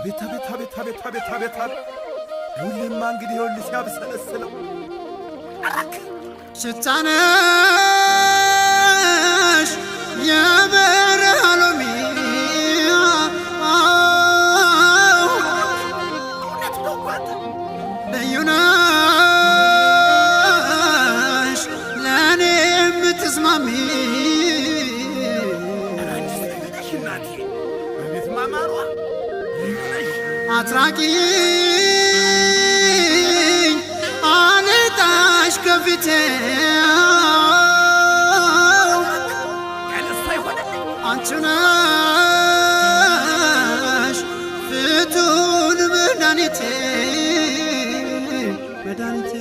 አቤት አቤት አቤት አቤት አቤት አቤት አቤት ሁሌማ እንግዲህ ይኸውልህ ሲያብሰለስለው ሽታነሽ የበረሃ ሎሚ ልዩ ነሽ ለእኔ የምትስማሚ አትራቂኝ አልጣሽ ከፊቴ አንቺ ነሽ ፍቱን መድኃኒቴ መድኃኒቴ